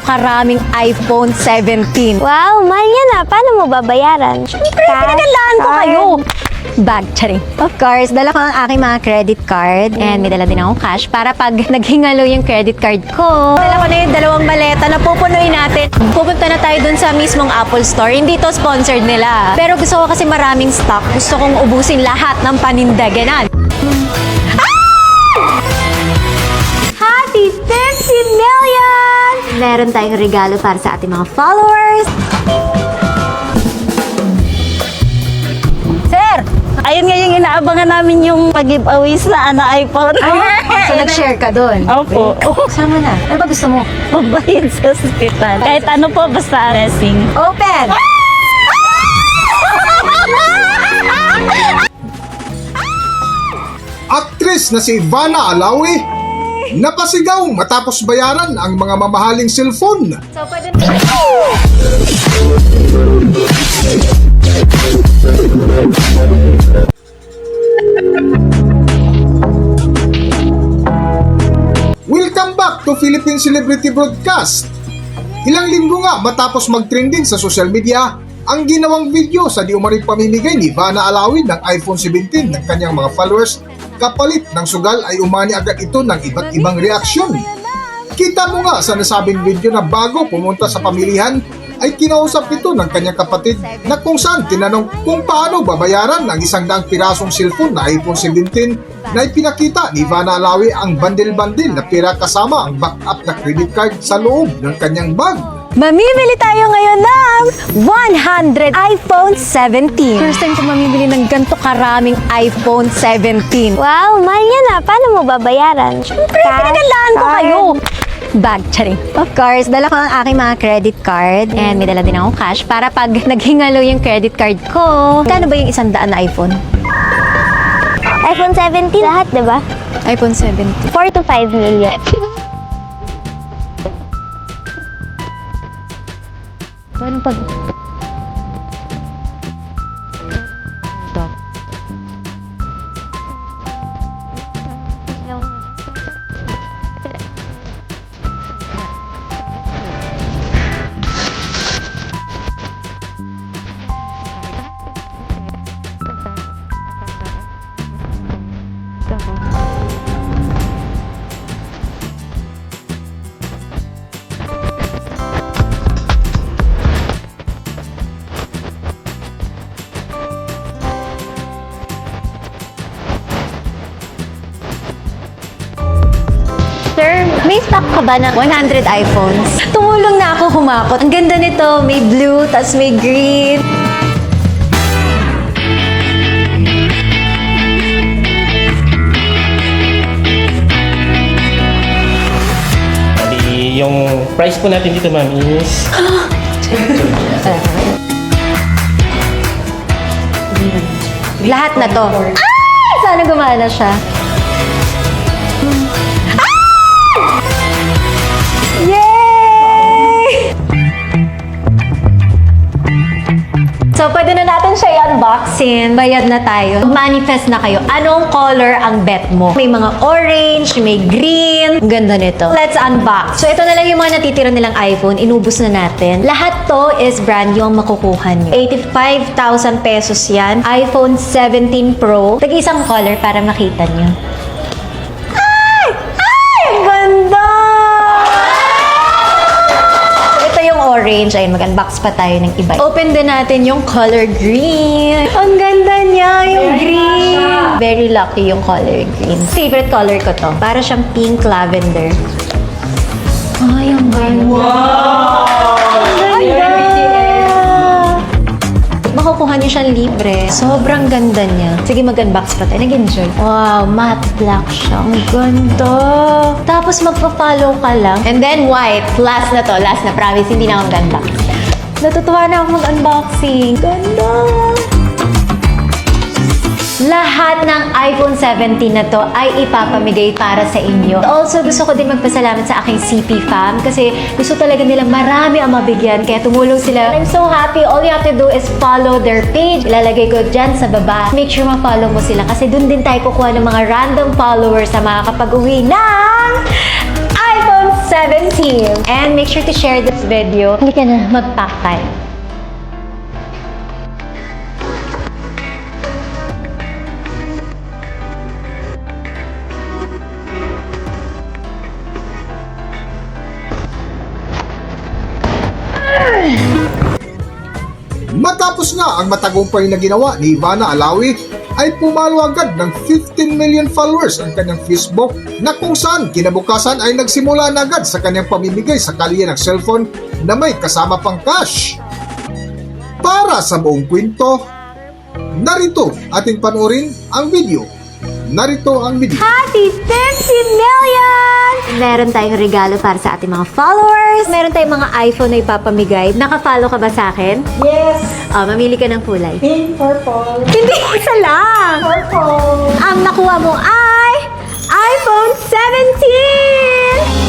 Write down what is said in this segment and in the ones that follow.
karaming iPhone 17. Wow, mahal yan ah. Paano mo babayaran? Siyempre, pinagalaan ko Card. kayo. Bag, charing. Of course, dala ko ang aking mga credit card and may dala din akong cash para pag naghingalo yung credit card ko. Dala ko na yung dalawang maleta na pupunuin natin. Pupunta na tayo dun sa mismong Apple Store. Hindi to sponsored nila. Pero gusto ko kasi maraming stock. Gusto kong ubusin lahat ng paninda. Ganon. Happy 50 million! Meron tayong regalo para sa ating mga followers. Sir, ayun nga yung inaabangan namin yung pag-giveaways na iPhone. So, nag-share ka dun? Opo. Sama na. Ano ba gusto mo? Pagbayad sa hospital. Kahit ano po, basta blessing. Open! Aktris na si Ivana Alawi napasigaw matapos bayaran ang mga mamahaling cellphone. So, pwede Welcome back to Philippine Celebrity Broadcast. Ilang linggo nga matapos mag-trending sa social media ang ginawang video sa di umaring pamimigay ni Ivana Alawi ng iPhone 17 ng kanyang mga followers. Kapalit ng sugal ay umani agad ito ng iba't ibang reaksyon. Kita mo nga sa nasabing video na bago pumunta sa pamilihan ay kinausap ito ng kanyang kapatid na kung saan tinanong kung paano babayaran ng 100 pirasong cellphone na iPhone 17 na ipinakita ni Ivana Alawi ang bandil-bandil na pera kasama ang backup na credit card sa loob ng kanyang bag. mamimili tayo ngayon ng 100 iPhone 17. First time ko mamimili ng ganito karaming iPhone 17. Wow, mahal yan ah. Paano mo babayaran? Siyempre, pinagalaan ko kayo. Bag, charing. Of course, dala ko ang aking mga credit card and may dala din akong cash para pag naghingalo yung credit card ko. Kano ba yung 100 na iPhone? iPhone 17 lahat, di ba? iPhone 17. 4 to 5 million. Paano pag... Sir, may stock ka ba ng 100 iPhones? Tumulong na ako humakot. Ang ganda nito. May blue, tas may green. Bali, yung price po natin dito, ma'am, is... Lahat na to. Ay! Sana gumana siya. Yay! So, pwede na natin siya i-unboxing. Bayad na tayo. Manifest na kayo. Anong color ang bet mo? May mga orange, may green. Ang ganda nito. Let's unbox. So, ito na lang yung mga natitira nilang iPhone. Inubos na natin. Lahat to is brand new ang makukuha nyo. 85,000 pesos yan. iPhone 17 Pro. Tag-isang color para makita nyo. Ay! Ay! Ang ganda! Orange. Ayun, mag-unbox pa tayo ng iba. Open din natin yung color green. Ang ganda niya, yung green. Very lucky yung color green. Favorite color ko to. Para siyang pink lavender. Ay, ang ganda. Wow! Ang ganda! Makukuha niyo siyang libre. Sobrang ganda niya. Sige, mag-unbox pa tayo. Nag-enjoy. Wow, matte black siya. Ang ganda. Tapos magpa-follow ka lang. And then white. Last na to. Last na. Promise, hindi na ako mag-unbox. Natutuwa na ako mag-unboxing. Ganda. Lahat ng iPhone 17 na to ay ipapamigay para sa inyo. Also, gusto ko din magpasalamat sa aking CP fam kasi gusto talaga nila marami ang mabigyan kaya tumulong sila. I'm so happy. All you have to do is follow their page. Ilalagay ko dyan sa baba. Make sure ma-follow mo sila kasi dun din tayo kukuha ng mga random followers na makakapag-uwi ng iPhone 17. And make sure to share this video. Halika na, mag-pack tayo. Matapos nga ang matagumpay na ginawa ni Ivana Alawi, ay pumalo agad ng 15 million followers ang kanyang Facebook na kung saan kinabukasan ay nagsimula na agad sa kanyang pamimigay sa kalye ng cellphone na may kasama pang cash. Para sa buong kwento, narito ating panoorin ang video. Narito ang video. Happy 15 million! Meron tayong regalo para sa ating mga followers. Meron tayong mga iPhone na ipapamigay. Naka-follow ka ba sa akin? Yes. Mamili ka ng kulay. Pink, purple. Hindi, isa lang! Purple. Ang nakuha mo ay iPhone 17!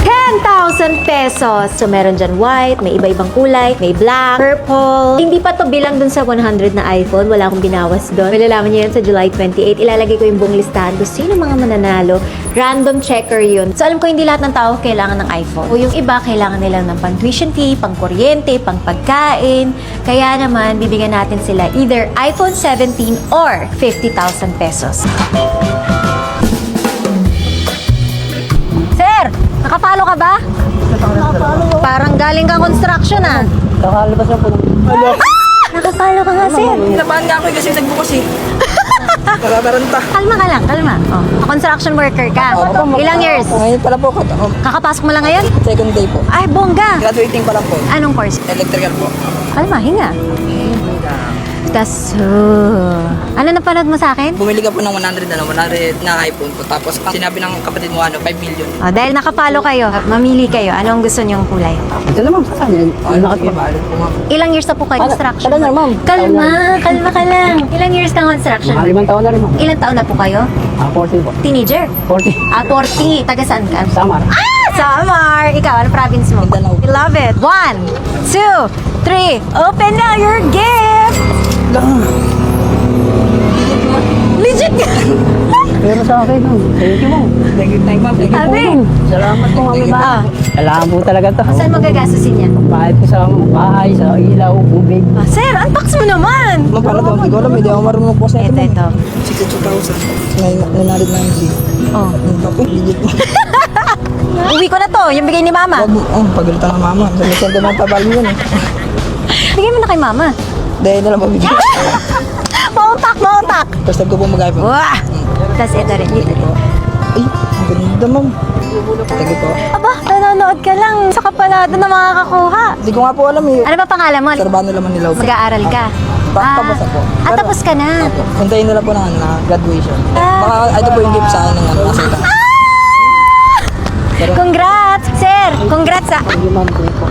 10,000 pesos. So, meron dyan white, may iba-ibang kulay, may black, purple. Hindi pa to bilang dun sa 100 na iPhone. Wala akong binawas doon. Malalaman niyo yan sa July 28. Ilalagay ko yung buong listahan kung sino mga mananalo. Random checker yun. So, alam ko hindi lahat ng tao kailangan ng iPhone. O yung iba, kailangan nilang ng pang-tuition fee, pang-kuryente, pang-pagkain. Kaya naman, bibigyan natin sila either iPhone 17 or 50,000 pesos. Sir, nakapalo ka ba? Parang galing kang construction ah. Kakalabas na po. Nakapalo ka nga, sir. Kinabahan nga ako kasi nagbukas eh. Nakataranta. Kalma ka lang, kalma. Oh, construction worker ka. Ilang years? Ngayon pala po, Kakapasok mo lang ngayon? second day po. Ay, bongga. Graduating pa lang po. Anong course? Electrical po. Kalma, hinga. Tas, ano napanood mo sa akin? Bumili ka po ng 100 na iPhone po. Tapos ang sinabi ng kapatid mo 5 million. Oh, dahil nakapalo kayo, mamili kayo. Anong gusto niyong kulay? Ito naman, saan yan? Bakit po ma'am? Ilang years na po kayo construction? Kala na, ma'am. Kalma ka lang. Ilang years na construction? Mga 5 taon na rin, ma'am. Ilang taon na po kayo? 40 po. Teenager? 40. 40. Taga saan ka? Samar. Samar! Ikaw, ano province mo? Mindanao. I love it. 1, 2, 3. Open now your gift! Legit ka! Pero sa akin, ma'am. Thank you, ma'am. Thank you, ma'am. Thank you. Abi, Salamat po, ma'am. ah, Kailangan po talaga to. saan magagastusin yan? Bayad ko sa bahay, sa ilaw, tubig. Ah, sir, unbox mo naman! Ma'am, para daw, hindi ko alam. Hindi ako marunong po sa Ito, ito. 62,000. Nanarid na hindi. Oh. Ako, legit mo. Uwi ko na to, yung bigay ni mama. Wag mo, pagalitan ng mama. Sa mesenda ng tabal mo yun eh. Bigay mo na kay mama. Dahil na lang pabigyan. Mautak, mautak! First time ko po mag-iPhone. Wah! Tapos ito rin. Ay, ang ganda ma'am. Thank you po. Aba, nanonood ka lang. Sa kapalado na makakakuha. Hindi ko nga po alam eh. Ano ba pangalan mo? Serbano naman nila. Mag-aaral ka? Tapos ako. Pero- tapos ka na. Opo. Puntayin nila po ng graduation. Ah. Baka ito po yung gift sa akin ng asita. Congrats! Sir, congrats ah!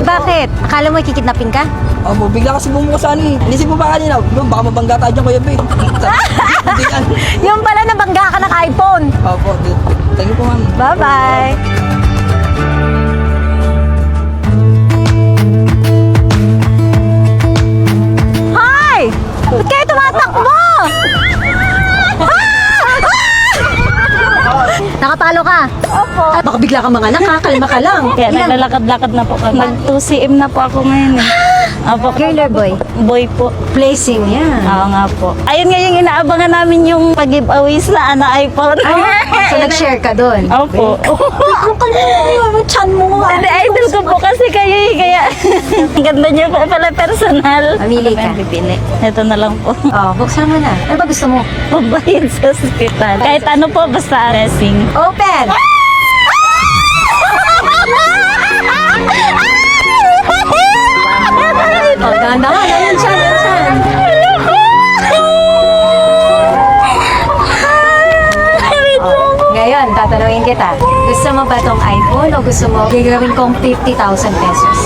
Bakit? Akala mo kikidnapin ka? Opo, bigla kasi bumukas sa ano eh. Inisip mo ba kanina? Baka mabangga tayo dyan, Kuya B. Hindi yan. Yung pala nabangga ka naka-iPhone. Opo, thank you po ma'am. Bye-bye! Hi! Ba't kayo tumatakbo? Nakapalo ka? Opo. Baka bigla ka mga kalma ka lang. Kaya naglalakad-lakad na po kami. Nag-2CM na po ako ngayon eh. Opo. Girl or boy? Boy po. Placing yan. Oo nga po. Ayun nga yung inaabangan namin yung pag-giveaways na iPhone. So nag-share ka doon? Opo. Ang kalma, chan mo. Hindi, idol ko po kasi kayo eh. Kaya ang ganda niyo po pala personal. Mamili ka. Pipili. Ito na lang po. Oh, buksan mo na. Ano ba gusto mo? Pabayad sa ospital. Kahit ano po, basta dressing. Open! Oh, ganda ka. Yan siya, yan siya. Ngayon, tatanungin kita. Gusto Gusto mo ba tong iPhone o gusto mo gagawin kong 50,000 pesos?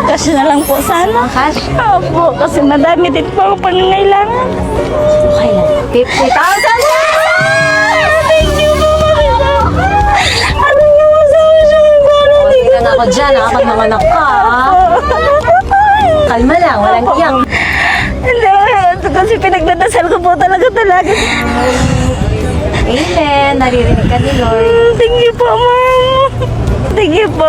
Kasi na lang po sana. Cash? Opo, kasi madami din po ang pangangailangan. Okay lang. 50,000 pesos! Thank you po, Marina. Ano nga masabi siya ng gano'n? O, tingnan ako dyan ha, pag manganak ka ha. Kalma lang, walang iyak. Hindi, kasi pinagdadasal ko po talaga. Amen, naririnig ka ni Lord. Thank you po, ma'am. Thank you po.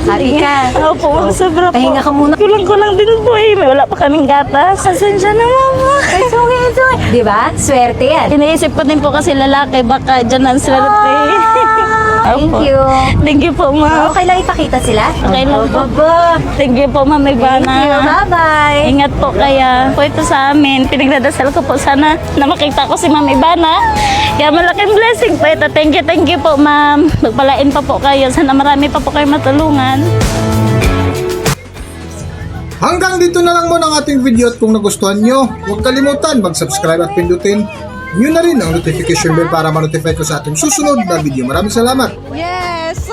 Happy ka? Opo, ma'am, sobra po. Pahinga ka muna. Kulang-kulang din po eh. May wala pa kaming gatas. Pasensya na, mama. It's okay. Di ba? Swerte yan. Iniisip ko din po kasi lalaki, baka dyan ang swerte. Thank Opo. you. Thank you po, ma'am. Okay lang ipakita sila? Okay lang po. Baba. Thank you po, ma'am Ivana. Thank you. Bye-bye. Ingat po kaya. Po ito sa amin. Pinagdadasal ko po sana na makita ko si Ma'am Ivana. Kaya malaking blessing po ito. Thank you po, ma'am. Magpalain pa po kayo. Sana marami pa po kayo matulungan. Hanggang dito na lang muna ang ating video at kung nagustuhan nyo, huwag kalimutan mag-subscribe at pindutin nyo na rin ang notification bell para ma-notify ko sa ating susunod na video. Maraming salamat! Yes!